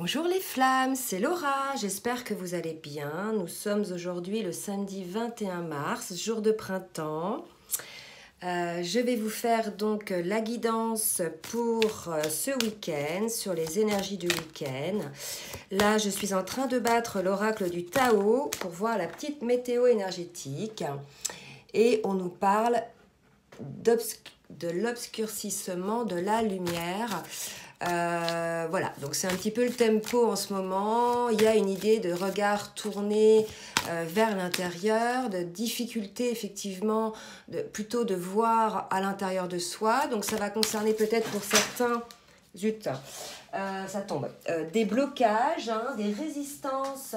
Bonjour les flammes, c'est Laura, j'espère que vous allez bien. Nous sommes aujourd'hui le samedi 21 mars, jour de printemps. Je vais vous faire donc la guidance pour ce week-end, sur les énergies du week-end. Là, je suis en train de battre l'oracle du Tao pour voir la petite météo énergétique. Et on nous parle de l'obscurcissement de la lumière. Voilà, donc c'est un petit peu le tempo en ce moment. Il y a une idée de regard tourné vers l'intérieur, de difficulté effectivement, plutôt de voir à l'intérieur de soi. Donc ça va concerner peut-être pour certains, zut, ça tombe, des blocages, des résistances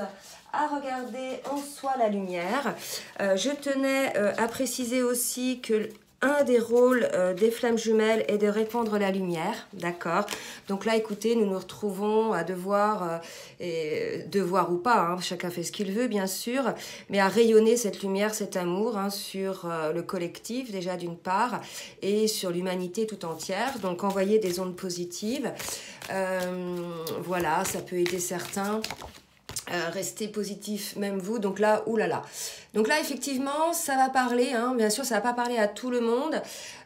à regarder en soi la lumière. Je tenais à préciser aussi que un des rôles des flammes jumelles est de répandre la lumière, d'accord? Donc là, écoutez, nous nous retrouvons à devoir ou pas, chacun fait ce qu'il veut, bien sûr, mais à rayonner cette lumière, cet amour sur le collectif, déjà d'une part, et sur l'humanité tout entière. Donc envoyer des ondes positives, voilà, ça peut aider certains. Restez positif, même vous. Donc là, oulala. Donc là, effectivement, ça va parler, bien sûr, ça va pas parler à tout le monde,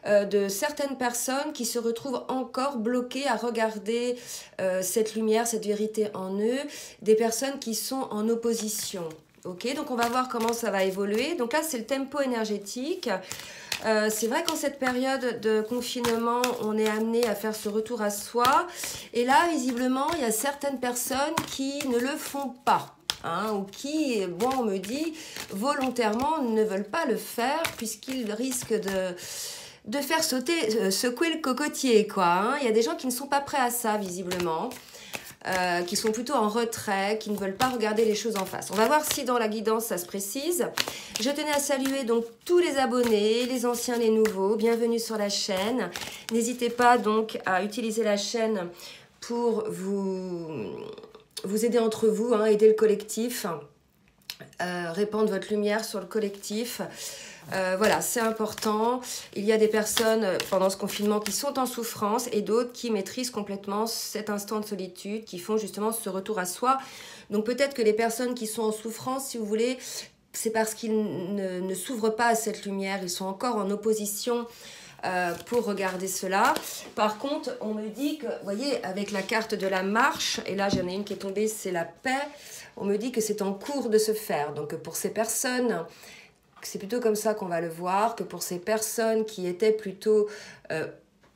de certaines personnes qui se retrouvent encore bloquées à regarder cette lumière, cette vérité en eux, des personnes qui sont en opposition. Ok, donc on va voir comment ça va évoluer. Donc là, c'est le tempo énergétique. C'est vrai qu'en cette période de confinement, on est amené à faire ce retour à soi. Et là, visiblement, il y a certaines personnes qui ne le font pas. Ou qui, bon, on me dit, volontairement ne veulent pas le faire puisqu'ils risquent de faire secouer le cocotier, quoi. Il y a des gens qui ne sont pas prêts à ça, visiblement. Qui sont plutôt en retrait, qui ne veulent pas regarder les choses en face. On va voir si dans la guidance ça se précise. Je tenais à saluer donc tous les abonnés, les anciens, les nouveaux. Bienvenue sur la chaîne. N'hésitez pas donc à utiliser la chaîne pour vous aider entre vous, aider le collectif, répandre votre lumière sur le collectif. Voilà, c'est important. Il y a des personnes pendant ce confinement qui sont en souffrance et d'autres qui maîtrisent complètement cet instant de solitude, qui font justement ce retour à soi. Donc peut-être que les personnes qui sont en souffrance, si vous voulez, c'est parce qu'ils ne s'ouvrent pas à cette lumière, ils sont encore en opposition pour regarder cela. Par contre, on me dit que, vous voyez, avec la carte de la marche, et là j'en ai une qui est tombée, c'est la paix, on me dit que c'est en cours de se faire. Donc pour ces personnes, c'est plutôt comme ça qu'on va le voir, que pour ces personnes qui étaient plutôt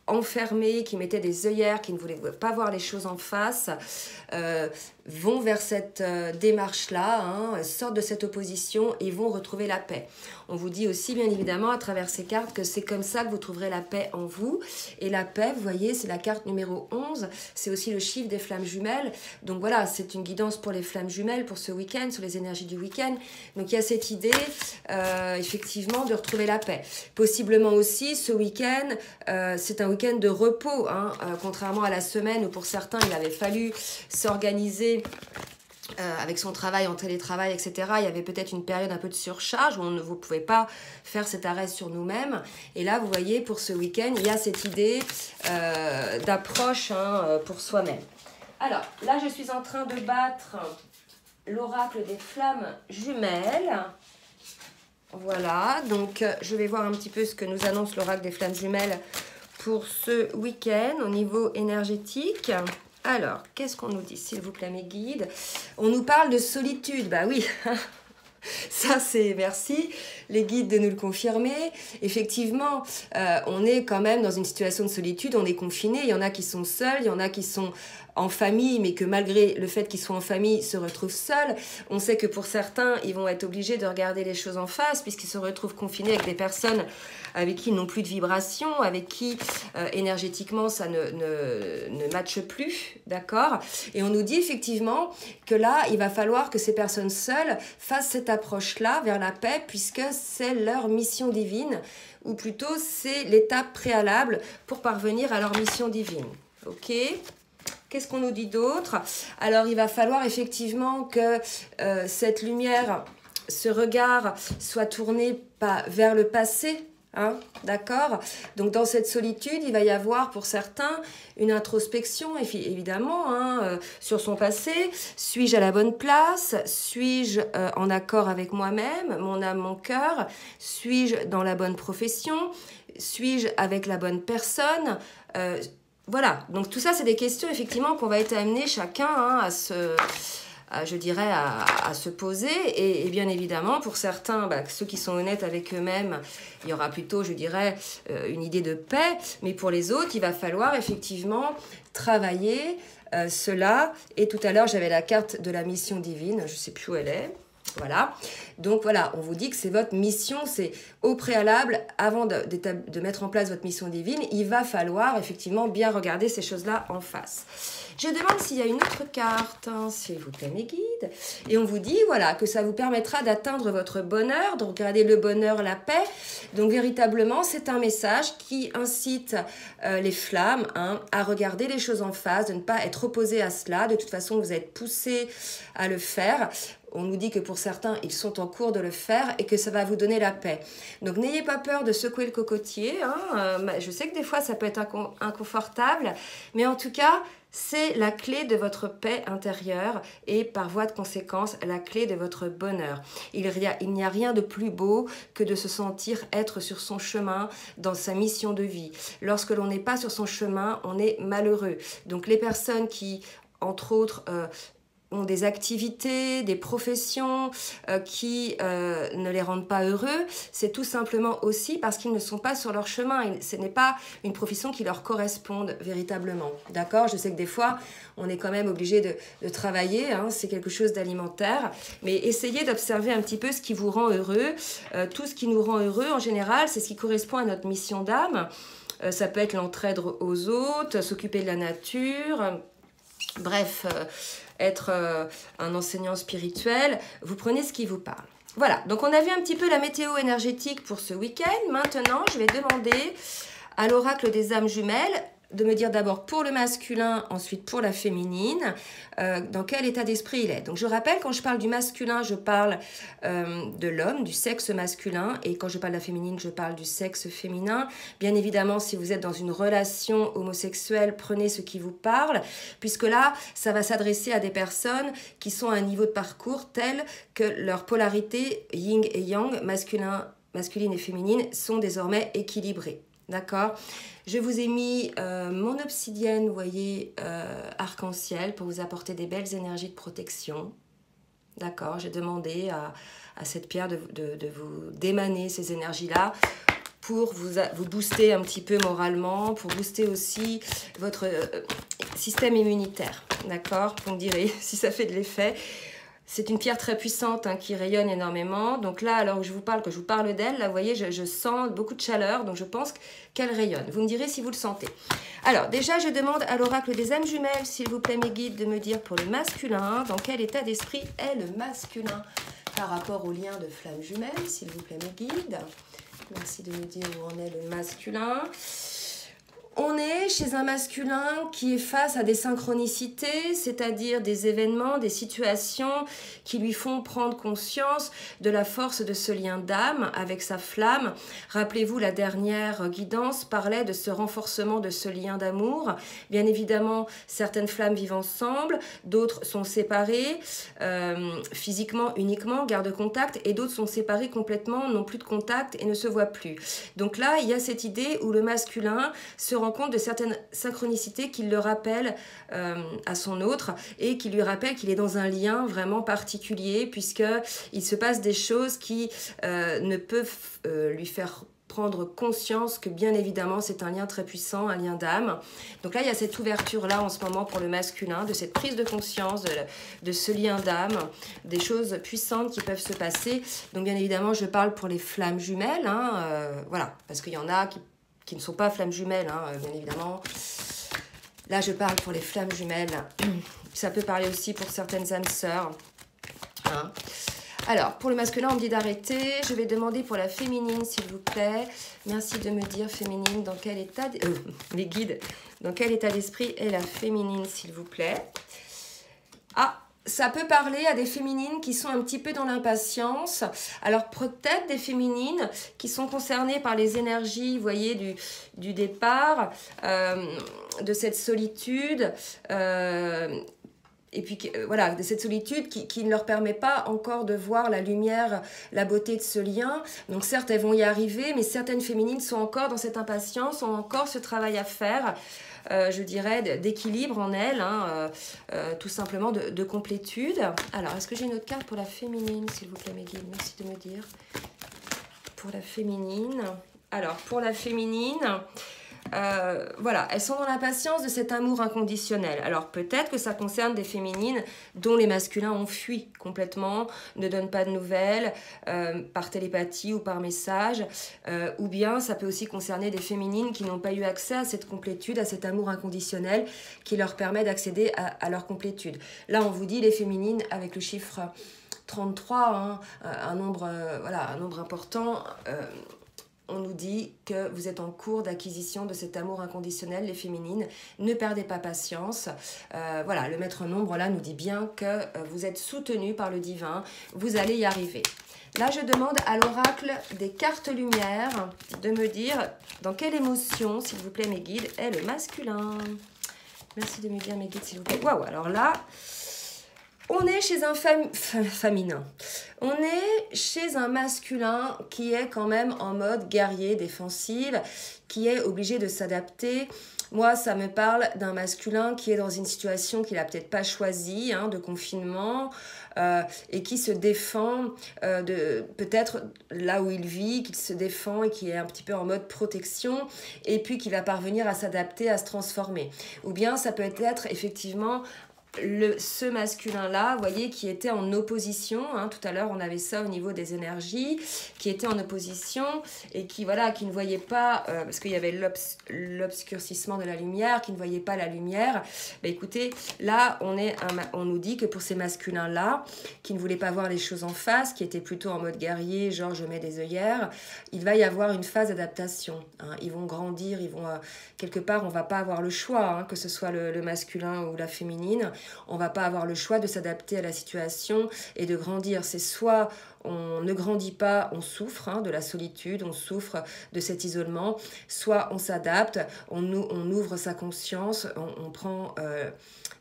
enfermées, qui mettaient des œillères, qui ne voulaient pas voir les choses en face, vont vers cette démarche-là, sortent de cette opposition et vont retrouver la paix. On vous dit aussi, bien évidemment, à travers ces cartes, que c'est comme ça que vous trouverez la paix en vous. Et la paix, vous voyez, c'est la carte numéro 11, c'est aussi le chiffre des flammes jumelles. Donc voilà, c'est une guidance pour les flammes jumelles, pour ce week-end, sur les énergies du week-end. Donc il y a cette idée, effectivement, de retrouver la paix. Possiblement aussi, ce week-end, c'est un week-end de repos, contrairement à la semaine où pour certains, il avait fallu s'organiser avec son travail en télétravail, etc. Il y avait peut-être une période un peu de surcharge où vous ne pouvez pas faire cet arrêt sur nous-mêmes. Et là, vous voyez, pour ce week-end, il y a cette idée d'approche pour soi-même. Alors, là, je suis en train de battre l'oracle des flammes jumelles. Voilà, donc je vais voir un petit peu ce que nous annonce l'oracle des flammes jumelles pour ce week-end au niveau énergétique. Alors, qu'est-ce qu'on nous dit, s'il vous plaît, mes guides? On nous parle de solitude, bah oui, ça c'est, merci, les guides de nous le confirmer. Effectivement, on est quand même dans une situation de solitude, on est confiné, il y en a qui sont seuls, il y en a qui sont en famille, mais que malgré le fait qu'ils soient en famille, se retrouvent seuls. On sait que pour certains, ils vont être obligés de regarder les choses en face, puisqu'ils se retrouvent confinés avec des personnes avec qui ils n'ont plus de vibration, avec qui énergétiquement ça ne matche plus, d'accord? Et on nous dit effectivement que là, il va falloir que ces personnes seules fassent cette approche-là vers la paix, puisque c'est leur mission divine, ou plutôt c'est l'étape préalable pour parvenir à leur mission divine. Ok? Qu'est-ce qu'on nous dit d'autre? Alors, il va falloir effectivement que cette lumière, ce regard soit tourné pas vers le passé, Hein, d'accord? Donc dans cette solitude, il va y avoir pour certains une introspection, évidemment, hein, sur son passé. Suis-je à la bonne place? Suis-je en accord avec moi-même, mon âme, mon cœur? Suis-je dans la bonne profession? Suis-je avec la bonne personne? Voilà, donc tout ça, c'est des questions, effectivement, qu'on va être amené chacun hein, je dirais, à se poser. Et bien évidemment, pour certains, ceux qui sont honnêtes avec eux-mêmes, il y aura plutôt, je dirais, une idée de paix. Mais pour les autres, il va falloir effectivement travailler cela. Et tout à l'heure, j'avais la carte de la mission divine. Je ne sais plus où elle est. Voilà, donc voilà, on vous dit que c'est votre mission, c'est au préalable, avant de mettre en place votre mission divine, il va falloir effectivement bien regarder ces choses-là en face. Je demande s'il y a une autre carte, hein, s'il vous plaît mes guides, et on vous dit voilà que ça vous permettra d'atteindre votre bonheur, de regarder le bonheur, la paix. Donc véritablement, c'est un message qui incite les flammes hein, à regarder les choses en face, de ne pas être opposé à cela. De toute façon, vous êtes poussé à le faire. On nous dit que pour certains, ils sont en cours de le faire et que ça va vous donner la paix. Donc, n'ayez pas peur de secouer le cocotier. Hein. Je sais que des fois, ça peut être inconfortable, mais en tout cas, c'est la clé de votre paix intérieure et par voie de conséquence, la clé de votre bonheur. Il n'y a rien de plus beau que de se sentir être sur son chemin dans sa mission de vie. Lorsque l'on n'est pas sur son chemin, on est malheureux. Donc, les personnes qui, entre autres, ont des activités, des professions qui ne les rendent pas heureux, c'est tout simplement aussi parce qu'ils ne sont pas sur leur chemin. Ce n'est pas une profession qui leur corresponde véritablement. D'accord? Je sais que des fois, on est quand même obligé de travailler, hein, c'est quelque chose d'alimentaire, mais essayez d'observer un petit peu ce qui vous rend heureux. Tout ce qui nous rend heureux, en général, c'est ce qui correspond à notre mission d'âme. Ça peut être l'entraide aux autres, s'occuper de la nature, bref... être un enseignant spirituel, vous prenez ce qui vous parle. Voilà, donc on a vu un petit peu la météo énergétique pour ce week-end. Maintenant, je vais demander à l'oracle des âmes jumelles de me dire d'abord pour le masculin, ensuite pour la féminine, dans quel état d'esprit il est. Donc je rappelle, quand je parle du masculin, je parle de l'homme, du sexe masculin, et quand je parle de la féminine, je parle du sexe féminin. Bien évidemment, si vous êtes dans une relation homosexuelle, prenez ce qui vous parle, puisque là, ça va s'adresser à des personnes qui sont à un niveau de parcours tel que leur polarité yin et yang, masculine et féminine, sont désormais équilibrées. D'accord? Je vous ai mis mon obsidienne, vous voyez, arc-en-ciel, pour vous apporter des belles énergies de protection. D'accord? J'ai demandé à cette pierre de vous démaner ces énergies-là pour vous booster un petit peu moralement, pour booster aussi votre système immunitaire. D'accord? Vous me direz si ça fait de l'effet. C'est une pierre très puissante hein, qui rayonne énormément. Donc là, alors que je vous parle d'elle, là, vous voyez, je sens beaucoup de chaleur. Donc je pense qu'elle rayonne. Vous me direz si vous le sentez. Alors déjà, je demande à l'oracle des âmes jumelles, s'il vous plaît, mes guides, de me dire pour le masculin, dans quel état d'esprit est le masculin par rapport au lien de flamme jumelle, s'il vous plaît, mes guides. Merci de me dire où en est le masculin. On est chez un masculin qui est face à des synchronicités, c'est-à-dire des événements, des situations qui lui font prendre conscience de la force de ce lien d'âme avec sa flamme. Rappelez-vous, la dernière guidance parlait de ce renforcement de ce lien d'amour. Bien évidemment, certaines flammes vivent ensemble, d'autres sont séparées physiquement uniquement, gardent contact, et d'autres sont séparées complètement, n'ont plus de contact et ne se voient plus. Donc là, il y a cette idée où le masculin se rend compte de certaines synchronicités qui le rappellent à son autre et qui lui rappellent qu'il est dans un lien vraiment particulier, puisqu'il se passe des choses qui ne peuvent lui faire prendre conscience que bien évidemment c'est un lien très puissant, un lien d'âme. Donc là il y a cette ouverture là en ce moment pour le masculin, de cette prise de conscience de ce lien d'âme, des choses puissantes qui peuvent se passer. Donc bien évidemment je parle pour les flammes jumelles, hein, voilà, parce qu'il y en a qui ne sont pas flammes jumelles, hein, bien évidemment. Là, je parle pour les flammes jumelles. Ça peut parler aussi pour certaines âmes sœurs. Hein. Alors, pour le masculin, on me dit d'arrêter. Je vais demander pour la féminine, s'il vous plaît. Merci de me dire, féminine, dans quel état... les guides, dans quel état d'esprit est la féminine, s'il vous plaît. Ah, ça peut parler à des féminines qui sont un petit peu dans l'impatience. Alors peut-être des féminines qui sont concernées par les énergies, vous voyez, du départ, de cette solitude, et puis voilà, de cette solitude qui ne leur permet pas encore de voir la lumière, la beauté de ce lien. Donc certes, elles vont y arriver, mais certaines féminines sont encore dans cette impatience, ont encore ce travail à faire, je dirais, d'équilibre en elles, hein, tout simplement de complétude. Alors, est-ce que j'ai une autre carte pour la féminine, s'il vous plaît, mes guides? Merci de me dire. Pour la féminine. Alors, pour la féminine... voilà, elles sont dans l'impatience de cet amour inconditionnel. Alors peut-être que ça concerne des féminines dont les masculins ont fui complètement, ne donnent pas de nouvelles par télépathie ou par message, ou bien ça peut aussi concerner des féminines qui n'ont pas eu accès à cette complétude, à cet amour inconditionnel qui leur permet d'accéder à leur complétude. Là on vous dit les féminines avec le chiffre 33, hein, un nombre important. On nous dit que vous êtes en cours d'acquisition de cet amour inconditionnel, les féminines. Ne perdez pas patience. Voilà, le maître nombre, là, nous dit bien que vous êtes soutenus par le divin. Vous allez y arriver. Là, je demande à l'oracle des cartes lumière de me dire dans quelle émotion, s'il vous plaît, mes guides, est le masculin. Merci de me dire, mes guides, s'il vous plaît. Waouh, alors là... On est chez un féminin. On est chez un masculin qui est quand même en mode guerrier, défensive, qui est obligé de s'adapter. Moi, ça me parle d'un masculin qui est dans une situation qu'il n'a peut-être pas choisie, hein, de confinement, et qui se défend de peut-être là où il vit, qu'il se défend et qui est un petit peu en mode protection, et puis qui va parvenir à s'adapter, à se transformer. Ou bien ça peut être effectivement... ce masculin-là, vous voyez, qui était en opposition, hein, tout à l'heure on avait ça au niveau des énergies, qui était en opposition et qui, voilà, qui ne voyait pas, parce qu'il y avait l'obscurcissement de la lumière, qui ne voyait pas la lumière. Bah, écoutez, là on nous dit que pour ces masculins-là, qui ne voulaient pas voir les choses en face, qui étaient plutôt en mode guerrier, genre je mets des œillères, il va y avoir une phase d'adaptation, hein. Ils vont grandir, ils vont, quelque part on va pas avoir le choix, hein, que ce soit le masculin ou la féminine. On va pas avoir le choix de s'adapter à la situation et de grandir. C'est soit on ne grandit pas, on souffre, hein, de la solitude, on souffre de cet isolement, soit on s'adapte, on ouvre sa conscience, on prend,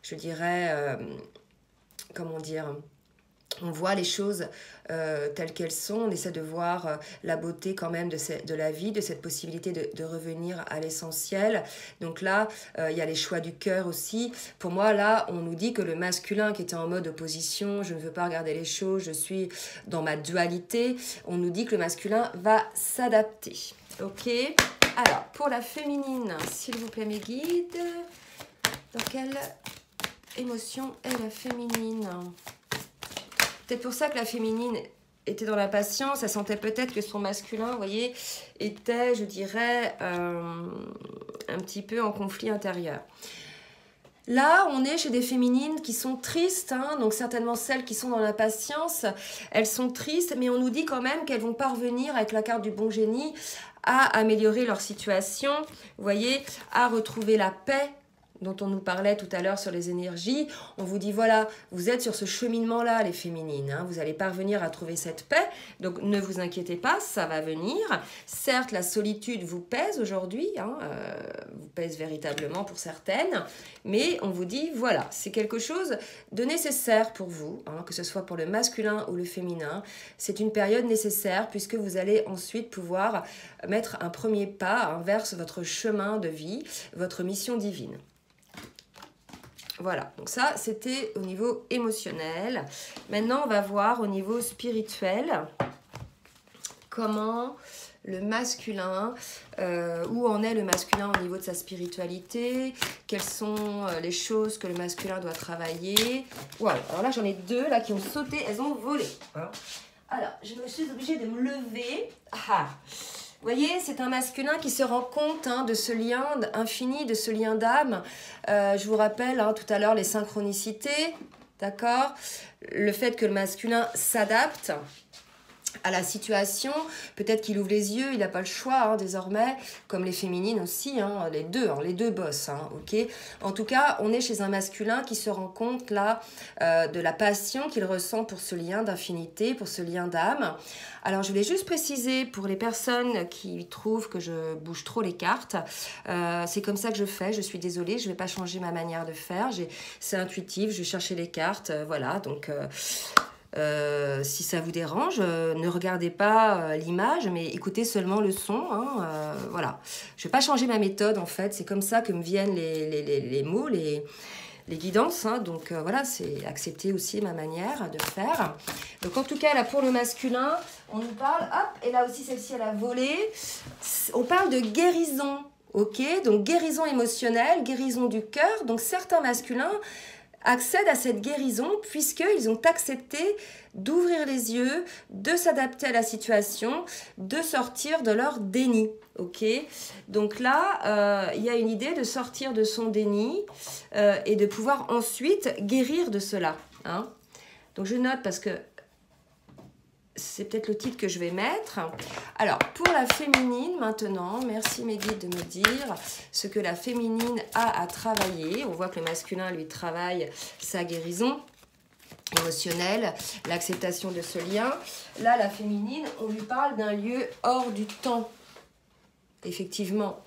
je dirais, comment dire... On voit les choses telles qu'elles sont, on essaie de voir la beauté quand même de la vie, de cette possibilité de revenir à l'essentiel. Donc là, il y a les choix du cœur aussi. Pour moi, là, on nous dit que le masculin qui était en mode opposition, je ne veux pas regarder les choses, je suis dans ma dualité, on nous dit que le masculin va s'adapter. Ok ? Alors, pour la féminine, s'il vous plaît, mes guides, dans quelle émotion est la féminine ? Peut-être pour ça que la féminine était dans l'impatience, elle sentait peut-être que son masculin, vous voyez, était, je dirais, un petit peu en conflit intérieur. Là, on est chez des féminines qui sont tristes, hein, donc certainement celles qui sont dans l'impatience, elles sont tristes, mais on nous dit quand même qu'elles vont parvenir, avec la carte du bon génie, à améliorer leur situation, vous voyez, à retrouver la paix, dont on nous parlait tout à l'heure sur les énergies. On vous dit, voilà, vous êtes sur ce cheminement-là, les féminines. Hein, vous allez parvenir à trouver cette paix. Donc, ne vous inquiétez pas, ça va venir. Certes, la solitude vous pèse aujourd'hui, hein, vous pèse véritablement pour certaines. Mais on vous dit, voilà, c'est quelque chose de nécessaire pour vous, hein, que ce soit pour le masculin ou le féminin. C'est une période nécessaire puisque vous allez ensuite pouvoir mettre un premier pas vers votre chemin de vie, votre mission divine. Voilà, donc ça, c'était au niveau émotionnel. Maintenant, on va voir au niveau spirituel comment le masculin, où en est le masculin au niveau de sa spiritualité, quelles sont les choses que le masculin doit travailler. Wow, alors là, j'en ai deux là, qui ont sauté, elles ont volé. Alors, je me suis obligée de me lever. Ah. Vous voyez, c'est un masculin qui se rend compte, hein, de ce lien infini, de ce lien d'âme. Je vous rappelle, hein, tout à l'heure les synchronicités, d'accord ? Le fait que le masculin s'adapte. à la situation, peut-être qu'il ouvre les yeux, il n'a pas le choix hein, désormais, comme les féminines aussi, hein, les deux bossent, hein, ok. En tout cas, on est chez un masculin qui se rend compte là de la passion qu'il ressent pour ce lien d'infinité, pour ce lien d'âme. Alors, je voulais juste préciser pour les personnes qui trouvent que je bouge trop les cartes, c'est comme ça que je fais, je suis désolée, je ne vais pas changer ma manière de faire, c'est intuitif, je vais chercher les cartes, voilà, donc... si ça vous dérange, ne regardez pas l'image, mais écoutez seulement le son. Hein, voilà. Je ne vais pas changer ma méthode, en fait. C'est comme ça que me viennent les mots, les guidances. Hein, donc, voilà, c'est accepter aussi ma manière de faire. Donc, en tout cas, là, pour le masculin, on nous parle... Hop, et là aussi, celle-ci, elle a volé. On parle de guérison. Ok, donc guérison émotionnelle, guérison du cœur. Donc, certains masculins accèdent à cette guérison puisqu'ils ont accepté d'ouvrir les yeux, de s'adapter à la situation, de sortir de leur déni. Ok, donc là, il y a une idée de sortir de son déni et de pouvoir ensuite guérir de cela. Hein. Donc je note parce que c'est peut-être le titre que je vais mettre. Alors, pour la féminine, maintenant, merci mes guides de me dire ce que la féminine a à travailler. On voit que le masculin, lui, travaille sa guérison émotionnelle, l'acceptation de ce lien. Là, la féminine, on lui parle d'un lieu hors du temps. Effectivement.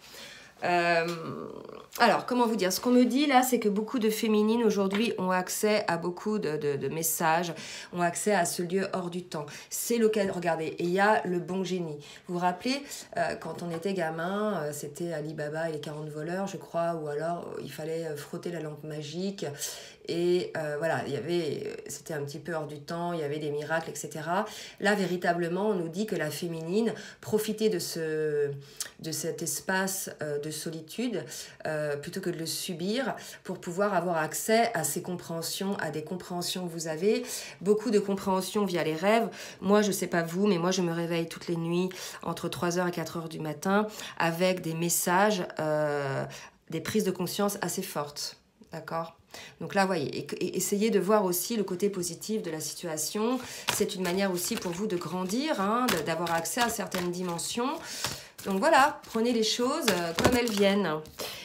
Alors, comment vous dire? Ce qu'on me dit là, c'est que beaucoup de féminines aujourd'hui ont accès à beaucoup de messages, ont accès à ce lieu hors du temps. C'est l'occasion, regardez, et il y a le bon génie. Vous vous rappelez, quand on était gamin, c'était Ali Baba et les 40 voleurs, je crois, ou alors il fallait frotter la lampe magique. Et voilà, c'était un petit peu hors du temps, il y avait des miracles, etc. Là, véritablement, on nous dit que la féminine profitait de cet espace de solitude plutôt que de le subir pour pouvoir avoir accès à ces compréhensions, à des compréhensions que vous avez. Beaucoup de compréhensions via les rêves. Moi, je ne sais pas vous, mais moi, je me réveille toutes les nuits entre 3h et 4h du matin avec des messages, des prises de conscience assez fortes. D'accord ? Donc là, voyez, et essayez de voir aussi le côté positif de la situation. C'est une manière aussi pour vous de grandir, hein, d'avoir accès à certaines dimensions. Donc voilà, prenez les choses comme elles viennent.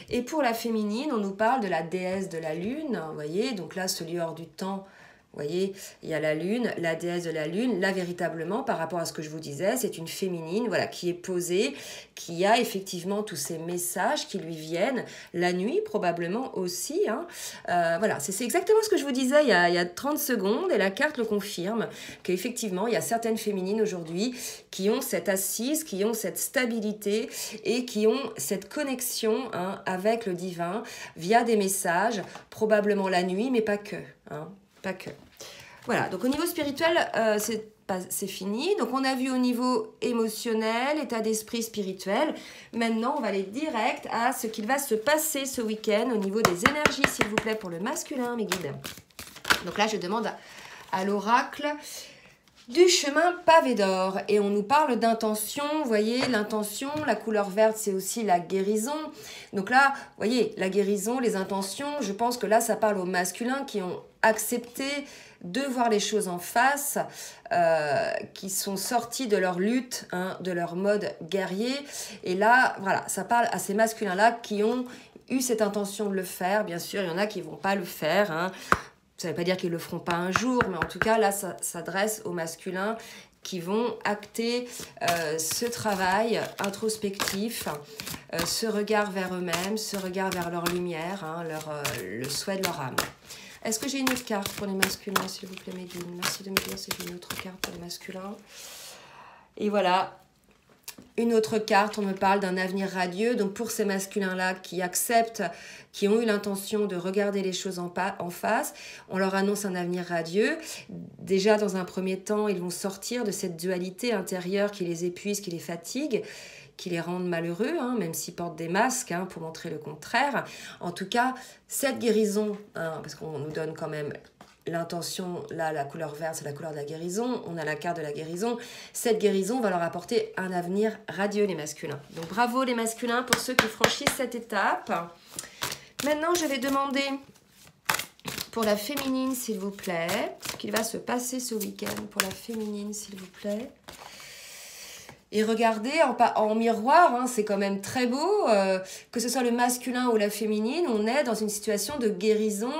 Et pour la féminine, on nous parle de la déesse de la lune, vous voyez, donc là, ce lieu hors du temps. Vous voyez, il y a la lune, la déesse de la lune. Là, véritablement, par rapport à ce que je vous disais, c'est une féminine voilà, qui est posée, qui a effectivement tous ces messages qui lui viennent. La nuit, probablement aussi. Hein. Voilà, c'est exactement ce que je vous disais il y a 30 secondes. Et la carte le confirme, qu'effectivement, il y a certaines féminines aujourd'hui qui ont cette assise, qui ont cette stabilité et qui ont cette connexion hein, avec le divin via des messages, probablement la nuit, mais pas que. Hein, pas que. Voilà, donc au niveau spirituel, c'est fini. Donc on a vu au niveau émotionnel, état d'esprit spirituel. Maintenant, on va aller direct à ce qu'il va se passer ce week-end au niveau des énergies, s'il vous plaît, pour le masculin, mes guides. Donc là, je demande à l'oracle du chemin pavé d'or. Et on nous parle d'intention, vous voyez, l'intention, la couleur verte, c'est aussi la guérison. Donc là, vous voyez, la guérison, les intentions, je pense que là, ça parle aux masculins qui ont accepté de voir les choses en face, qui sont sortis de leur lutte, hein, de leur mode guerrier. Et là, voilà, ça parle à ces masculins-là qui ont eu cette intention de le faire. Bien sûr, il y en a qui ne vont pas le faire, hein. Ça ne veut pas dire qu'ils ne le feront pas un jour, mais en tout cas, là, ça s'adresse aux masculins qui vont acter ce travail introspectif, ce regard vers eux-mêmes, ce regard vers leur lumière, hein, le souhait de leur âme. Est-ce que j'ai une autre carte pour les masculins, s'il vous plaît, mes guides? Merci de me dire si j'ai une autre carte pour les masculins. Et voilà. Une autre carte, on me parle d'un avenir radieux. Donc pour ces masculins-là qui acceptent, qui ont eu l'intention de regarder les choses en face, on leur annonce un avenir radieux. Déjà, dans un premier temps, ils vont sortir de cette dualité intérieure qui les épuise, qui les fatigue, qui les rendent malheureux, hein, même s'ils portent des masques hein, pour montrer le contraire. En tout cas, cette guérison, hein, parce qu'on nous donne quand même l'intention, là, la couleur verte, c'est la couleur de la guérison. On a la carte de la guérison. Cette guérison va leur apporter un avenir radieux, les masculins. Donc, bravo, les masculins, pour ceux qui franchissent cette étape. Maintenant, je vais demander pour la féminine, s'il vous plaît. Ce qu'il va se passer ce week-end pour la féminine, s'il vous plaît. Et regardez en miroir, hein, c'est quand même très beau. Que ce soit le masculin ou la féminine, on est dans une situation de guérison.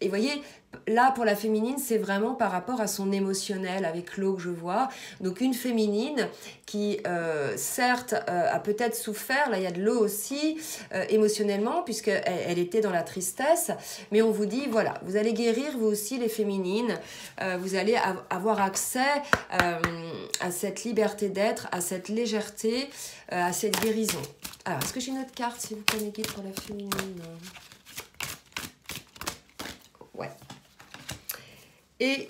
Et vous voyez, là, pour la féminine, c'est vraiment par rapport à son émotionnel, avec l'eau que je vois. Donc, une féminine qui, certes, a peut-être souffert, là, il y a de l'eau aussi, émotionnellement, puisqu'elle était dans la tristesse. Mais on vous dit, voilà, vous allez guérir, vous aussi, les féminines. Vous allez avoir accès à cette liberté d'être, à cette légèreté, à cette guérison. Alors, est-ce que j'ai une autre carte, s'il vous plaît, mes guides, pour la féminine ? Ouais. Et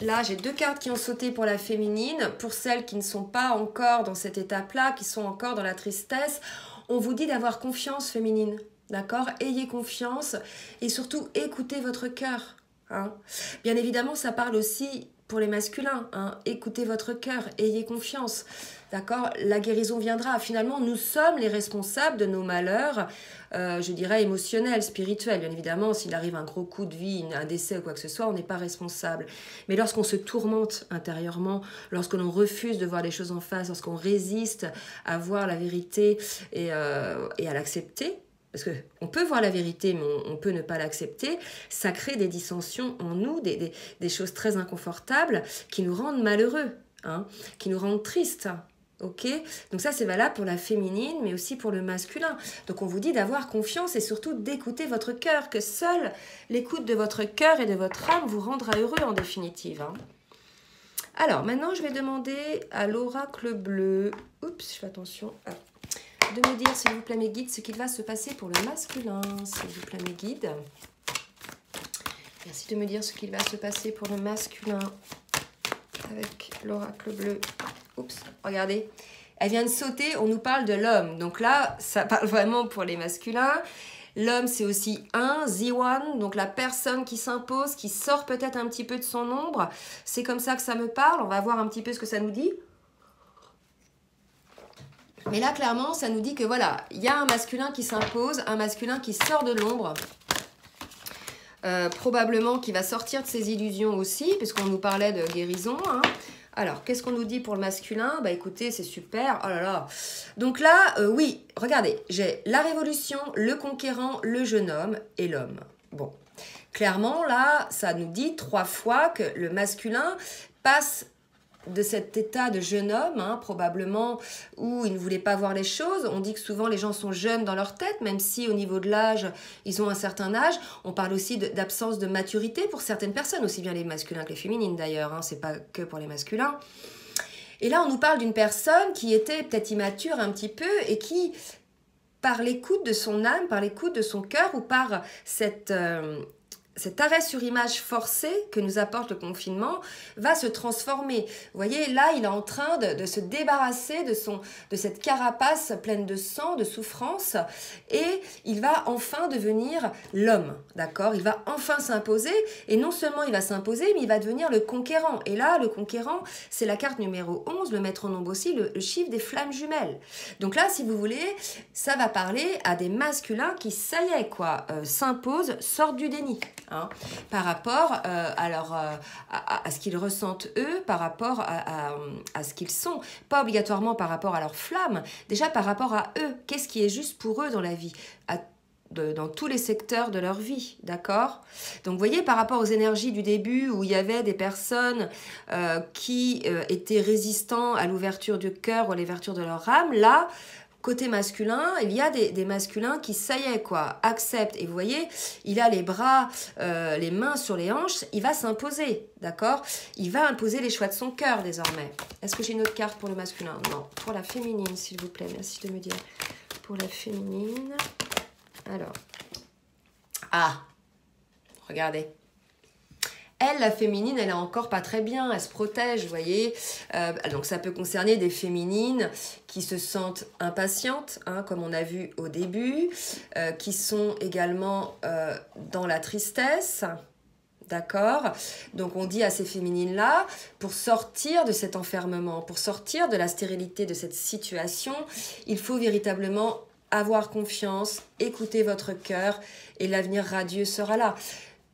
là, j'ai 2 cartes qui ont sauté pour la féminine. Pour celles qui ne sont pas encore dans cette étape-là, qui sont encore dans la tristesse, on vous dit d'avoir confiance féminine. D'accord? Ayez confiance et surtout écoutez votre cœur. Hein. Bien évidemment, ça parle aussi pour les masculins. Hein. Écoutez votre cœur, ayez confiance. D'accord? La guérison viendra. Finalement, nous sommes les responsables de nos malheurs, je dirais émotionnels, spirituels. Bien évidemment, s'il arrive un gros coup de vie, un décès ou quoi que ce soit, on n'est pas responsable. Mais lorsqu'on se tourmente intérieurement, lorsque l'on refuse de voir les choses en face, lorsqu'on résiste à voir la vérité et à l'accepter, parce qu'on peut voir la vérité, mais on peut ne pas l'accepter, ça crée des dissensions en nous, des choses très inconfortables qui nous rendent malheureux, hein, qui nous rendent tristes. Ok, donc ça c'est valable pour la féminine, mais aussi pour le masculin. Donc on vous dit d'avoir confiance et surtout d'écouter votre cœur, que seule l'écoute de votre cœur et de votre âme vous rendra heureux en définitive. Hein. Alors maintenant je vais demander à l'oracle bleu, oups, je fais attention, de me dire s'il vous plaît mes guides ce qu'il va se passer pour le masculin, s'il vous plaît mes guides. Merci de me dire ce qu'il va se passer pour le masculin avec l'oracle bleu. Oups, regardez, elle vient de sauter, on nous parle de l'homme. Donc là, ça parle vraiment pour les masculins. L'homme, c'est aussi The One, donc la personne qui s'impose, qui sort peut-être un petit peu de son ombre. C'est comme ça que ça me parle. On va voir un petit peu ce que ça nous dit. Mais là, clairement, ça nous dit que voilà, il y a un masculin qui s'impose, un masculin qui sort de l'ombre. Probablement qui va sortir de ses illusions aussi, puisqu'on nous parlait de guérison, hein. Alors, qu'est-ce qu'on nous dit pour le masculin? Bah écoutez, c'est super. Oh là là. Donc là, oui, regardez, j'ai la révolution, le conquérant, le jeune homme et l'homme. Bon, clairement, là, ça nous dit 3 fois que le masculin passe de cet état de jeune homme, hein, probablement, où il ne voulait pas voir les choses. On dit que souvent les gens sont jeunes dans leur tête, même si au niveau de l'âge, ils ont un certain âge. On parle aussi d'absence de maturité pour certaines personnes, aussi bien les masculins que les féminines d'ailleurs, hein, c'est pas que pour les masculins. Et là, on nous parle d'une personne qui était peut-être immature un petit peu et qui, par l'écoute de son âme, par l'écoute de son cœur ou par cet arrêt sur image forcé que nous apporte le confinement va se transformer. Vous voyez, là, il est en train de se débarrasser de cette carapace pleine de sang, de souffrance, et il va enfin devenir l'homme, d'accord? Il va enfin s'imposer, et non seulement il va s'imposer, mais il va devenir le conquérant. Et là, le conquérant, c'est la carte numéro 11, le maître en ombre aussi, le chiffre des flammes jumelles. Donc là, si vous voulez, ça va parler à des masculins qui, ça y est, quoi, s'imposent, sortent du déni. Hein, par rapport à ce qu'ils ressentent eux, par rapport à ce qu'ils sont, pas obligatoirement par rapport à leur flamme, déjà par rapport à eux, qu'est-ce qui est juste pour eux dans la vie, dans tous les secteurs de leur vie, d'accord? Donc vous voyez, par rapport aux énergies du début où il y avait des personnes qui étaient résistants à l'ouverture du cœur ou à l'ouverture de leur âme, là, côté masculin, il y a des masculins qui, ça y est, quoi, acceptent. Et vous voyez, il a les bras, les mains sur les hanches, il va s'imposer, d'accord? Il va imposer les choix de son cœur, désormais. Est-ce que j'ai une autre carte pour le masculin? Non. Pour la féminine, s'il vous plaît. Merci de me dire. Pour la féminine. Alors. Ah! Regardez. Elle, la féminine, elle est encore pas très bien, elle se protège, vous voyez. Donc ça peut concerner des féminines qui se sentent impatientes, hein, comme on a vu au début, qui sont également dans la tristesse, d'accord? Donc on dit à ces féminines-là, pour sortir de cet enfermement, pour sortir de la stérilité de cette situation, il faut véritablement avoir confiance, écouter votre cœur et l'avenir radieux sera là.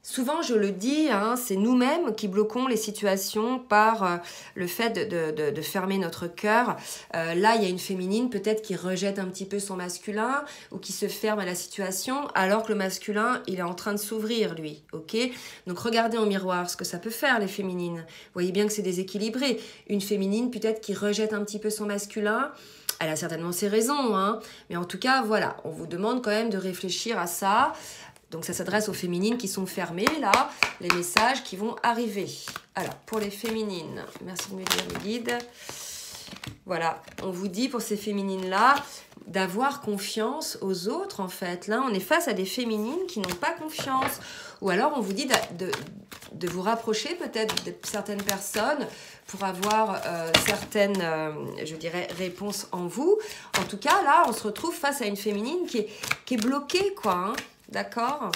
Souvent, je le dis, hein, c'est nous-mêmes qui bloquons les situations par le fait de fermer notre cœur. Là, il y a une féminine peut-être qui rejette un petit peu son masculin ou qui se ferme à la situation alors que le masculin, il est en train de s'ouvrir, lui. Ok? Donc, regardez en miroir ce que ça peut faire, les féminines. Vous voyez bien que c'est déséquilibré. Une féminine peut-être qui rejette un petit peu son masculin. Elle a certainement ses raisons, hein, mais en tout cas, voilà, on vous demande quand même de réfléchir à ça. Donc ça s'adresse aux féminines qui sont fermées, là, les messages qui vont arriver. Alors, pour les féminines, merci de me dire le guide. Voilà, on vous dit pour ces féminines-là d'avoir confiance aux autres, en fait. Là, on est face à des féminines qui n'ont pas confiance. Ou alors, on vous dit de vous rapprocher peut-être de certaines personnes pour avoir certaines, je dirais, réponses en vous. En tout cas, là, on se retrouve face à une féminine qui est bloquée, quoi, hein. D'accord?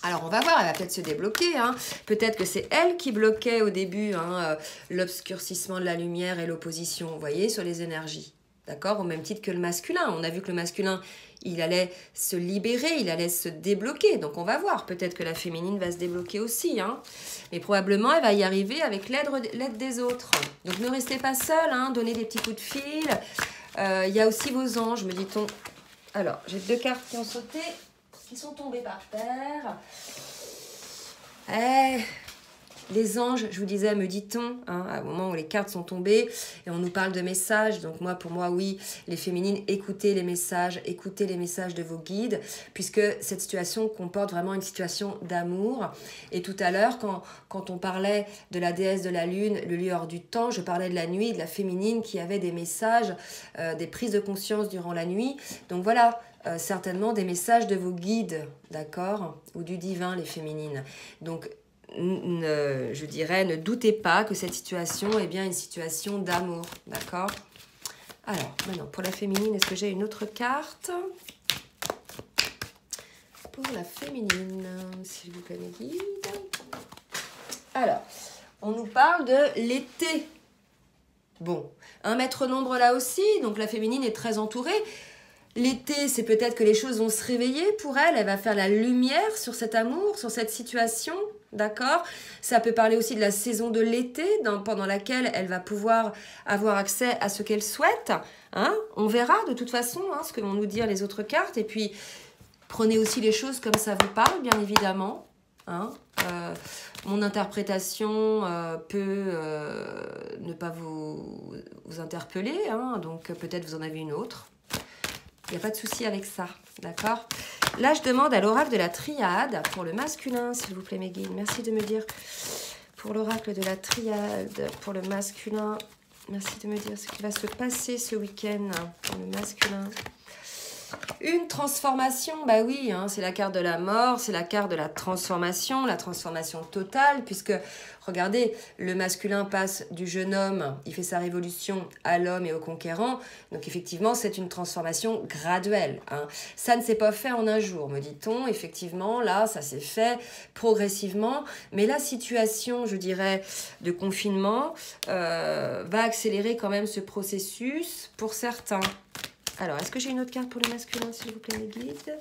Alors, on va voir, elle va peut-être se débloquer. Hein. Peut-être que c'est elle qui bloquait au début hein, l'obscurcissement de la lumière et l'opposition, vous voyez, sur les énergies. D'accord? Au même titre que le masculin. On a vu que le masculin, il allait se libérer, il allait se débloquer. Donc, on va voir. Peut-être que la féminine va se débloquer aussi. Hein. Mais probablement, elle va y arriver avec l'aide des autres. Donc, ne restez pas seul, hein, donnez des petits coups de fil. Il y a aussi vos anges, me dit-on. Alors, j'ai 2 cartes qui ont sauté, qui sont tombées par terre. Les anges, je vous disais, me dit-on, hein, à un moment où les cartes sont tombées, et on nous parle de messages. Donc pour moi, oui, les féminines, écoutez les messages de vos guides, puisque cette situation comporte vraiment une situation d'amour. Et tout à l'heure, quand on parlait de la déesse de la lune, le lieu hors du temps, je parlais de la nuit, de la féminine qui avait des messages, des prises de conscience durant la nuit. Donc voilà, certainement des messages de vos guides, d'accord, ou du divin, les féminines. Donc, je dirais, ne doutez pas que cette situation est bien une situation d'amour, d'accord? Alors, maintenant, pour la féminine, est-ce que j'ai une autre carte? Pour la féminine, s'il vous plaît, mes guides. Alors, on nous parle de l'été. Bon, un maître nombre là aussi, donc la féminine est très entourée. L'été, c'est peut-être que les choses vont se réveiller pour elle. Elle va faire la lumière sur cet amour, sur cette situation, d'accord? Ça peut parler aussi de la saison de l'été, pendant laquelle elle va pouvoir avoir accès à ce qu'elle souhaite. Hein? On verra de toute façon hein, ce que vont nous dire les autres cartes. Et puis, prenez aussi les choses comme ça vous parle, bien évidemment. Hein? Mon interprétation peut ne pas vous interpeller, hein? Donc peut-être vous en avez une autre. Il n'y a pas de souci avec ça, d'accord? Là, je demande à l'oracle de la triade, pour le masculin, s'il vous plaît, mes guides. Merci de me dire, pour l'oracle de la triade, pour le masculin, merci de me dire ce qui va se passer ce week-end pour le masculin. Une transformation, bah oui, hein, c'est la carte de la mort, c'est la carte de la transformation totale, puisque, regardez, le masculin passe du jeune homme, il fait sa révolution à l'homme et au conquérant, donc effectivement, c'est une transformation graduelle. Hein. Ça ne s'est pas fait en un jour, me dit-on, effectivement, là, ça s'est fait progressivement, mais la situation, je dirais, de confinement va accélérer quand même ce processus pour certains. Alors, est-ce que j'ai une autre carte pour le masculin, s'il vous plaît, mes guides?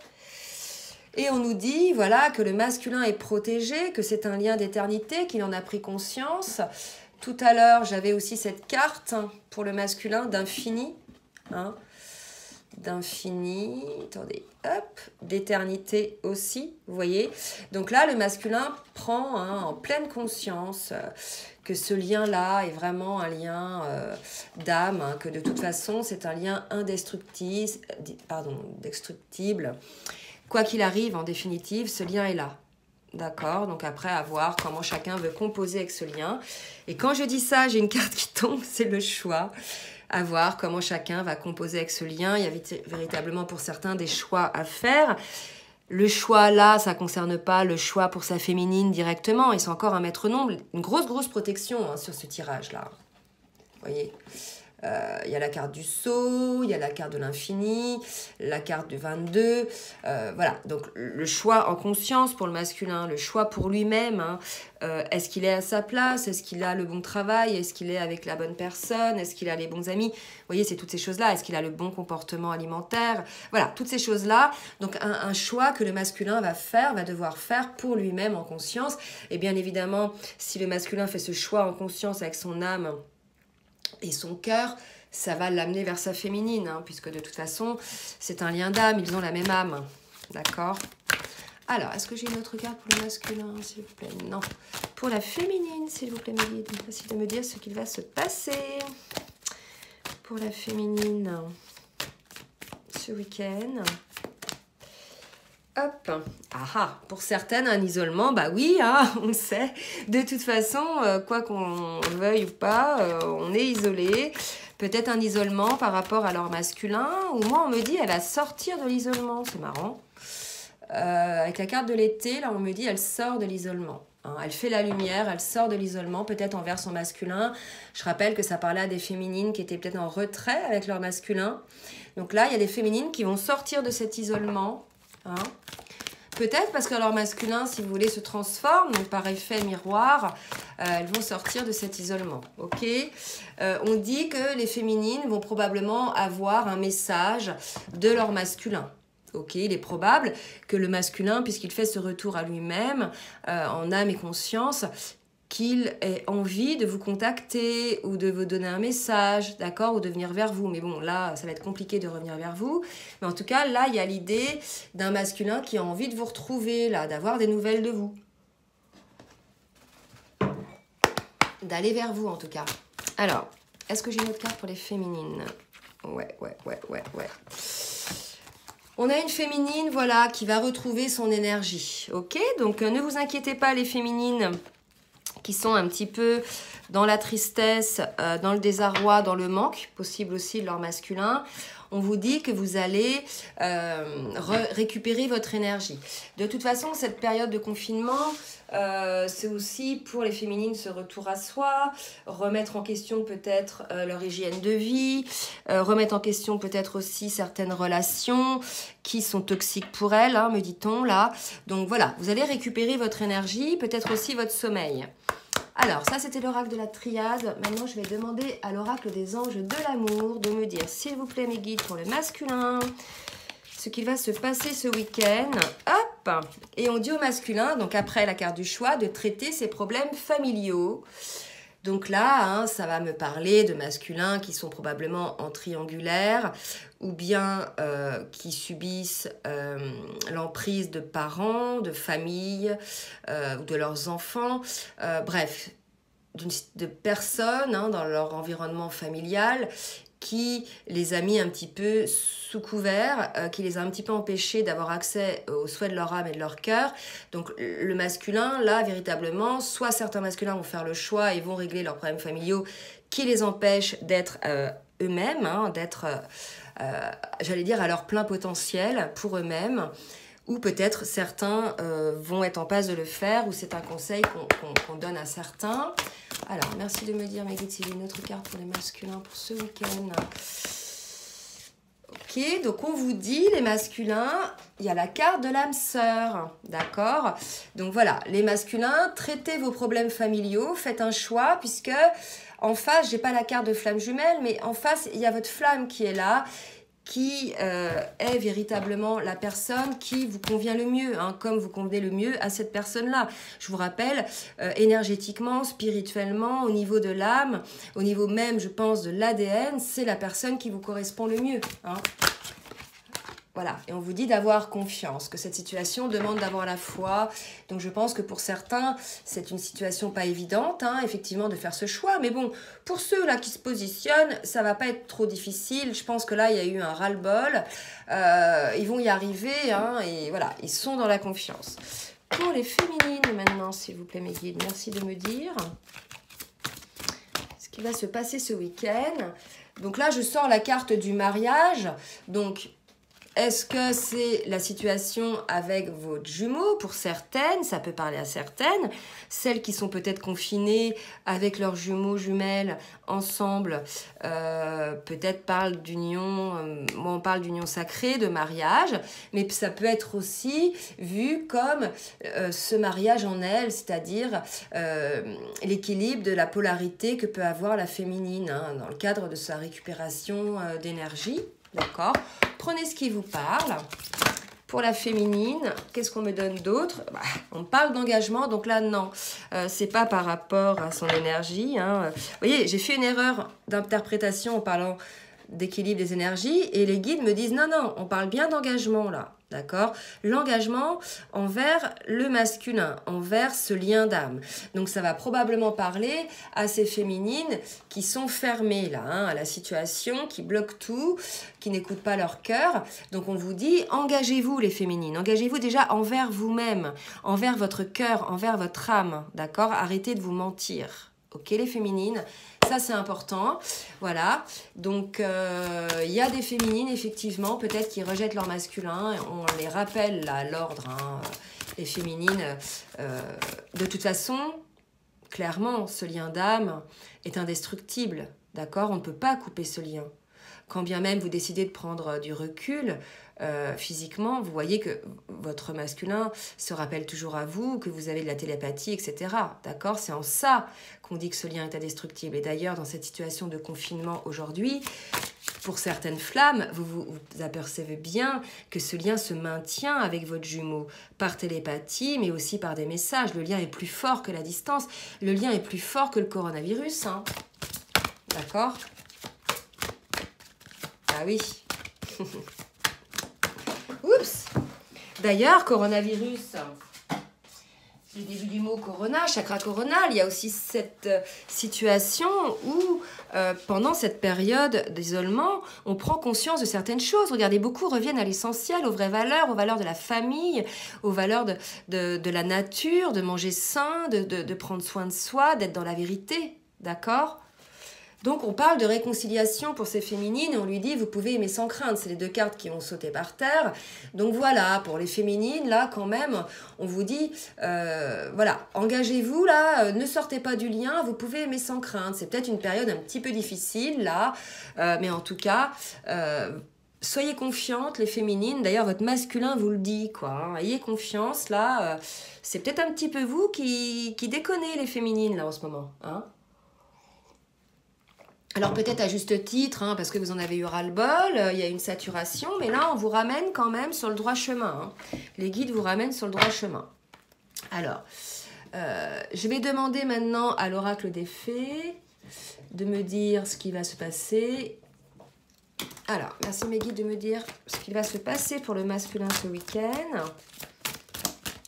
Et on nous dit, voilà, que le masculin est protégé, que c'est un lien d'éternité, qu'il en a pris conscience. Tout à l'heure, j'avais aussi cette carte pour le masculin d'infini. Hein, d'infini, attendez, hop, d'éternité aussi, vous voyez. Donc là, le masculin prend hein, en pleine conscience que ce lien-là est vraiment un lien d'âme, hein, que de toute façon, c'est un lien indestructible, destructible. Quoi qu'il arrive, en définitive, ce lien est là. D'accord? Donc après, à voir comment chacun veut composer avec ce lien. Et quand je dis ça, j'ai une carte qui tombe, c'est le choix. À voir comment chacun va composer avec ce lien. Il y a véritablement pour certains des choix à faire. Le choix là, ça ne concerne pas le choix pour sa féminine directement. Et c'est encore un maître nombre. Une grosse protection hein, sur ce tirage-là. Vous voyez Il y a la carte du sceau, il y a la carte de l'infini, la carte du 22. Voilà, donc le choix en conscience pour le masculin, le choix pour lui-même. Hein. Est-ce qu'il est à sa place? Est-ce qu'il a le bon travail? Est-ce qu'il est avec la bonne personne? Est-ce qu'il a les bons amis? Vous voyez, c'est toutes ces choses-là. Est-ce qu'il a le bon comportement alimentaire? Voilà, toutes ces choses-là. Donc un choix que le masculin va devoir faire pour lui-même en conscience. Et bien évidemment, si le masculin fait ce choix en conscience avec son âme et son cœur, ça va l'amener vers sa féminine, hein, puisque de toute façon, c'est un lien d'âme, ils ont la même âme. D'accord? Alors, est-ce que j'ai une autre carte pour le masculin, s'il vous plaît? Non. Pour la féminine, s'il vous plaît, mes guides, facile de me dire ce qu'il va se passer. Pour la féminine, ce week-end. Hop. Ah, pour certaines, un isolement, bah oui, hein, on le sait. De toute façon, quoi qu'on veuille ou pas, on est isolé. Peut-être un isolement par rapport à leur masculin, ou moi, on me dit, elle va sortir de l'isolement. C'est marrant. Avec la carte de l'été, là, on me dit, elle sort de l'isolement. Hein, elle fait la lumière, elle sort de l'isolement, peut-être envers son masculin. Je rappelle que ça parlait à des féminines qui étaient peut-être en retrait avec leur masculin. Donc là, il y a des féminines qui vont sortir de cet isolement. Hein. Peut-être parce que leur masculin, si vous voulez, se transforme, donc par effet miroir, elles vont sortir de cet isolement. Ok. On dit que les féminines vont probablement avoir un message de leur masculin. Ok, il est probable que le masculin, puisqu'il fait ce retour à lui-même, en âme et conscience, qu'il ait envie de vous contacter ou de vous donner un message, d'accord, ou de venir vers vous. Mais bon, là, ça va être compliqué de revenir vers vous. Mais en tout cas, là, il y a l'idée d'un masculin qui a envie de vous retrouver, là, d'avoir des nouvelles de vous. D'aller vers vous, en tout cas. Alors, est-ce que j'ai une autre carte pour les féminines? Ouais. On a une féminine, voilà, qui va retrouver son énergie, ok? Donc, ne vous inquiétez pas, les féminines qui sont un petit peu dans la tristesse, dans le désarroi, dans le manque, possible aussi de leur masculin. On vous dit que vous allez récupérer votre énergie. De toute façon, cette période de confinement, c'est aussi pour les féminines ce retour à soi, remettre en question peut-être leur hygiène de vie, remettre en question peut-être aussi certaines relations qui sont toxiques pour elles, hein, me dit-on là. Donc voilà, vous allez récupérer votre énergie, peut-être aussi votre sommeil. Alors, ça, c'était l'oracle de la triade. Maintenant, je vais demander à l'oracle des anges de l'amour de me dire, s'il vous plaît, mes guides, pour le masculin, ce qu'il va se passer ce week-end. Hop! Et on dit au masculin, donc après la carte du choix, de traiter ses problèmes familiaux. Donc là, hein, ça va me parler de masculins qui sont probablement en triangulaire ou bien qui subissent l'emprise de parents, de familles ou de leurs enfants. Bref, de personnes hein, dans leur environnement familial qui les a mis un petit peu sous couvert, qui les a un petit peu empêchés d'avoir accès aux souhaits de leur âme et de leur cœur. Donc le masculin, là, véritablement, soit certains masculins vont faire le choix et vont régler leurs problèmes familiaux qui les empêchent d'être eux-mêmes, hein, d'être, j'allais dire, à leur plein potentiel pour eux-mêmes. Ou peut-être certains vont être en passe de le faire, ou c'est un conseil qu'on donne à certains. Alors, merci de me dire, mes guides, s'il y a une autre carte pour les masculins pour ce week-end. Ok, donc on vous dit, les masculins, il y a la carte de l'âme sœur, d'accord? Donc voilà, les masculins, traitez vos problèmes familiaux, faites un choix, puisque en face, j'ai pas la carte de flamme jumelle, mais en face, il y a votre flamme qui est là, qui est véritablement la personne qui vous convient le mieux, hein, comme vous convenez le mieux à cette personne-là. Je vous rappelle, énergétiquement, spirituellement, au niveau de l'âme, au niveau même, je pense, de l'ADN, c'est la personne qui vous correspond le mieux. Hein. Voilà, et on vous dit d'avoir confiance, que cette situation demande d'avoir la foi. Donc je pense que pour certains, c'est une situation pas évidente, hein, effectivement, de faire ce choix. Mais bon, pour ceux là qui se positionnent, ça va pas être trop difficile. Je pense que là, il y a eu un ras-le-bol. Ils vont y arriver, hein, et voilà, ils sont dans la confiance. Pour les féminines maintenant, s'il vous plaît, mes guides, merci de me dire ce qui va se passer ce week-end. Donc là, je sors la carte du mariage. Donc, est-ce que c'est la situation avec votre jumeau? Pour certaines, ça peut parler à certaines. Celles qui sont peut-être confinées avec leurs jumeaux, jumelles, ensemble, peut-être parlent d'union, moi on parle d'union sacrée, de mariage, mais ça peut être aussi vu comme ce mariage en elle, c'est-à-dire l'équilibre de la polarité que peut avoir la féminine, hein, dans le cadre de sa récupération d'énergie. D'accord? Prenez ce qui vous parle. Pour la féminine, qu'est-ce qu'on me donne d'autre? On parle d'engagement, donc là, non. C'est pas par rapport à son énergie. Hein. Vous voyez, j'ai fait une erreur d'interprétation en parlant d'équilibre des énergies et les guides me disent non, non, on parle bien d'engagement là. D'accord? L'engagement envers le masculin, envers ce lien d'âme. Donc ça va probablement parler à ces féminines qui sont fermées là, hein, à la situation, qui bloquent tout, qui n'écoutent pas leur cœur. Donc on vous dit, engagez-vous les féminines, engagez-vous déjà envers vous-même, envers votre cœur, envers votre âme. D'accord? Arrêtez de vous mentir. Ok les féminines? Ça, c'est important. Voilà. Donc, il y a des féminines, effectivement, peut-être qui rejettent leur masculin. On les rappelle là, à l'ordre, hein, les féminines. De toute façon, clairement, ce lien d'âme est indestructible. D'accord? On ne peut pas couper ce lien. Quand bien même vous décidez de prendre du recul, physiquement, vous voyez que votre masculin se rappelle toujours à vous, que vous avez de la télépathie, etc. D'accord? C'est en ça qu'on dit que ce lien est indestructible. Et d'ailleurs, dans cette situation de confinement aujourd'hui, pour certaines flammes, vous apercevez bien que ce lien se maintient avec votre jumeau par télépathie, mais aussi par des messages. Le lien est plus fort que la distance. Le lien est plus fort que le coronavirus. Hein. D'accord? Ah oui. Oups. D'ailleurs, coronavirus, le début du mot corona, chakra coronal, il y a aussi cette situation où, pendant cette période d'isolement, on prend conscience de certaines choses. Regardez, beaucoup reviennent à l'essentiel, aux vraies valeurs, aux valeurs de la famille, aux valeurs de la nature, de manger sain, de prendre soin de soi, d'être dans la vérité. D'accord ? Donc, on parle de réconciliation pour ces féminines et on lui dit, vous pouvez aimer sans crainte. C'est les deux cartes qui ont sauté par terre. Donc, voilà, pour les féminines, là, quand même, on vous dit, voilà, engagez-vous, là, ne sortez pas du lien, vous pouvez aimer sans crainte. C'est peut-être une période un petit peu difficile, là, mais en tout cas... soyez confiantes, les féminines. D'ailleurs, votre masculin vous le dit, quoi. Hein. Ayez confiance, là. C'est peut-être un petit peu vous qui déconnez, les féminines, là, en ce moment. Hein. Alors peut-être à juste titre, hein, parce que vous en avez eu ras-le-bol, il y a une saturation, mais là on vous ramène quand même sur le droit chemin. Hein. Les guides vous ramènent sur le droit chemin. Alors, je vais demander maintenant à l'oracle des fées de me dire ce qui va se passer. Alors, merci mes guides de me dire ce qu'il va se passer pour le masculin ce week-end.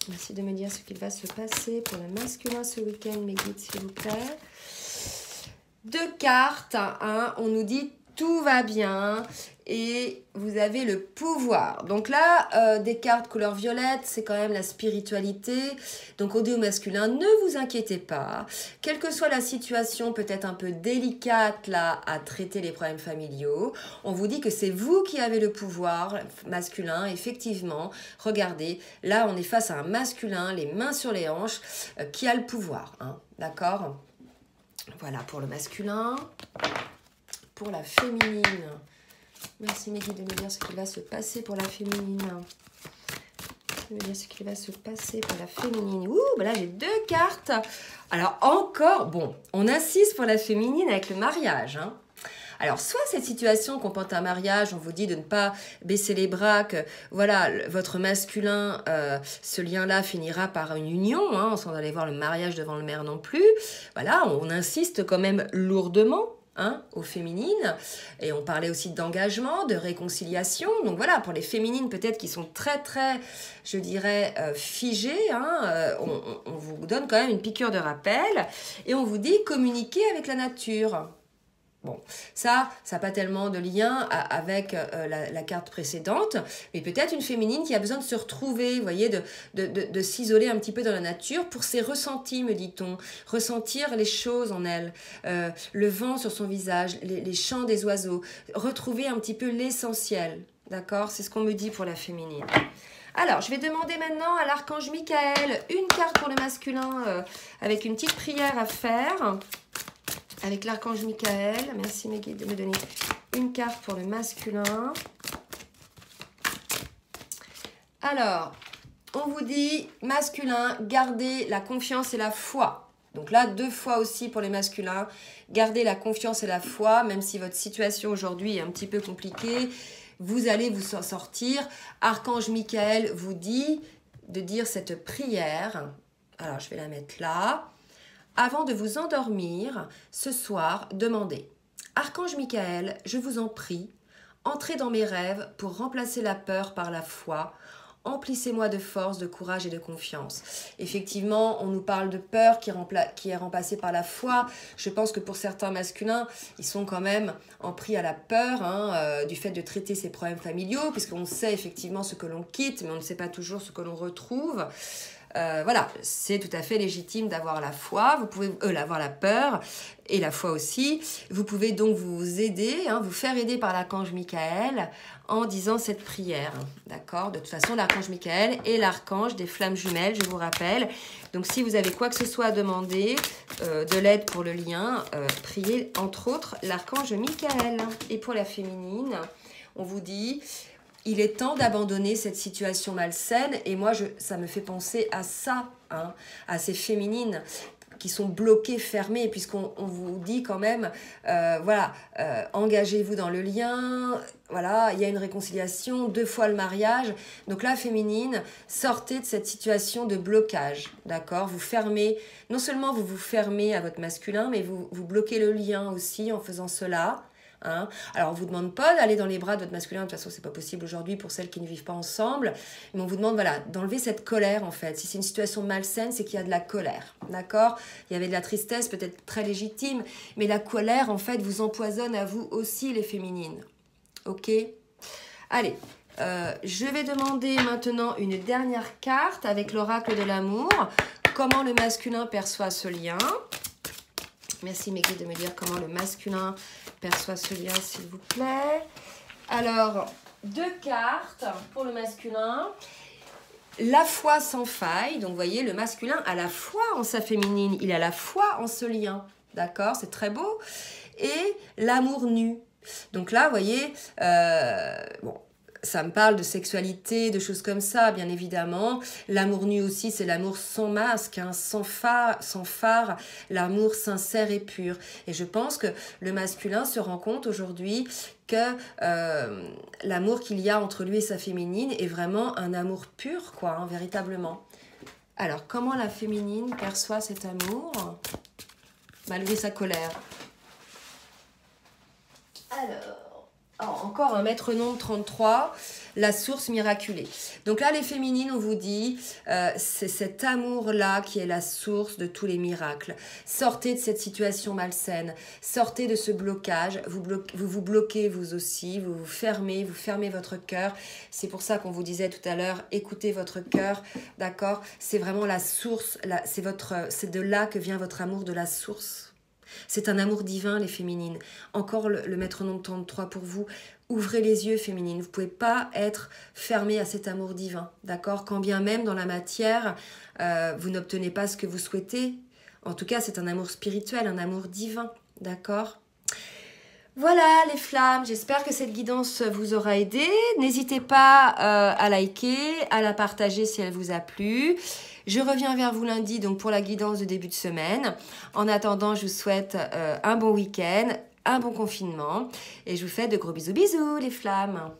Merci de me dire ce qu'il va se passer pour le masculin ce week-end, mes guides, s'il vous plaît. Deux cartes, hein, on nous dit tout va bien et vous avez le pouvoir. Donc là, des cartes couleur violette, c'est quand même la spiritualité. Donc au déo masculin, ne vous inquiétez pas. Quelle que soit la situation peut-être un peu délicate là à traiter les problèmes familiaux, on vous dit que c'est vous qui avez le pouvoir masculin, effectivement. Regardez, là on est face à un masculin, les mains sur les hanches, qui a le pouvoir. Hein, d'accord ? Voilà pour le masculin. Pour la féminine. Merci mes guides de me dire ce qui va se passer pour la féminine. De me dire ce qui va se passer pour la féminine. Ouh, bah là j'ai deux cartes. Alors encore, bon, on insiste pour la féminine avec le mariage. Hein. Alors, soit cette situation comporte un mariage, on vous dit de ne pas baisser les bras, que voilà, votre masculin, ce lien-là finira par une union, hein, sans aller voir le mariage devant le maire non plus. Voilà, on insiste quand même lourdement. Hein, aux féminines, et on parlait aussi d'engagement, de réconciliation, donc voilà, pour les féminines peut-être qui sont très très, je dirais, figées, hein, on vous donne quand même une piqûre de rappel, et on vous dit communiquer avec la nature. Bon, ça n'a pas tellement de lien avec la carte précédente, mais peut-être une féminine qui a besoin de se retrouver, vous voyez, de s'isoler un petit peu dans la nature pour ses ressentis, me dit-on, ressentir les choses en elle, le vent sur son visage, les chants des oiseaux, retrouver un petit peu l'essentiel. D'accord? C'est ce qu'on me dit pour la féminine. Alors, je vais demander maintenant à l'archange Michael une carte pour le masculin avec une petite prière à faire. Avec l'archange Michael. Merci mes guides de me donner une carte pour le masculin. Alors, on vous dit, masculin, gardez la confiance et la foi. Donc là, 2 fois aussi pour les masculins. Gardez la confiance et la foi, même si votre situation aujourd'hui est un petit peu compliquée. Vous allez vous en sortir. Archange Michael vous dit de dire cette prière. Alors, je vais la mettre là. Avant de vous endormir, ce soir, demandez. Archange Michael, je vous en prie, entrez dans mes rêves pour remplacer la peur par la foi. Emplissez-moi de force, de courage et de confiance. Effectivement, on nous parle de peur qui est remplacée par la foi. Je pense que pour certains masculins, ils sont quand même en pris à la peur du fait de traiter ces problèmes familiaux, puisqu'on sait effectivement ce que l'on quitte, mais on ne sait pas toujours ce que l'on retrouve. Voilà, c'est tout à fait légitime d'avoir la foi, vous pouvez avoir la peur et la foi aussi. Vous pouvez donc vous aider, vous faire aider par l'archange Michael en disant cette prière, d'accord? De toute façon, l'archange Michael est l'archange des flammes jumelles, je vous rappelle. Donc, si vous avez quoi que ce soit à demander, de l'aide pour le lien, priez entre autres l'archange Michael. Et pour la féminine, on vous dit... Il est temps d'abandonner cette situation malsaine et moi, ça me fait penser à ça, à ces féminines qui sont bloquées, fermées, puisqu'on vous dit quand même, engagez-vous dans le lien, voilà, il y a une réconciliation, 2 fois le mariage. Donc là, féminine, sortez de cette situation de blocage, d'accord? Vous fermez, non seulement vous vous fermez à votre masculin, mais vous bloquez le lien aussi en faisant cela. Alors, on ne vous demande pas d'aller dans les bras de votre masculin, de toute façon, ce n'est pas possible aujourd'hui pour celles qui ne vivent pas ensemble, mais on vous demande d'enlever cette colère, en fait. Si c'est une situation malsaine, c'est qu'il y a de la colère, d'accord? Il y avait de la tristesse, peut-être très légitime, mais la colère, en fait, vous empoisonne à vous aussi, les féminines, ok? Allez, je vais demander maintenant une dernière carte avec l'oracle de l'amour. Comment le masculin perçoit ce lien? Merci mes guides de me dire comment le masculin perçoit ce lien, s'il vous plaît. Alors, 2 cartes pour le masculin. La foi sans faille. Donc, vous voyez, le masculin a la foi en sa féminine. Il a la foi en ce lien. D'accord? C'est très beau. Et l'amour nu. Donc là, vous voyez, ça me parle de sexualité, de choses comme ça, bien évidemment. L'amour nu aussi, c'est l'amour sans masque, sans phare, l'amour sincère et pur. Et je pense que le masculin se rend compte aujourd'hui que l'amour qu'il y a entre lui et sa féminine est vraiment un amour pur, quoi, véritablement. Alors, comment la féminine perçoit cet amour, malgré sa colère? Alors, encore un maître nombre 33, la source miraculée. Donc là, les féminines, on vous dit, c'est cet amour-là qui est la source de tous les miracles. Sortez de cette situation malsaine, sortez de ce blocage, vous vous bloquez vous aussi, vous fermez votre cœur. C'est pour ça qu'on vous disait tout à l'heure, écoutez votre cœur, d'accord? C'est vraiment la source, c'est de là que vient votre amour de la source. C'est un amour divin, les féminines. Encore le maître nombre 33 pour vous. Ouvrez les yeux, féminines. Vous ne pouvez pas être fermées à cet amour divin, d'accord? Quand bien même dans la matière, vous n'obtenez pas ce que vous souhaitez. En tout cas, c'est un amour spirituel, un amour divin, d'accord? Voilà les flammes, j'espère que cette guidance vous aura aidé. N'hésitez pas à liker, à la partager si elle vous a plu. Je reviens vers vous lundi donc pour la guidance de début de semaine. En attendant, je vous souhaite un bon week-end, un bon confinement et je vous fais de gros bisous les flammes.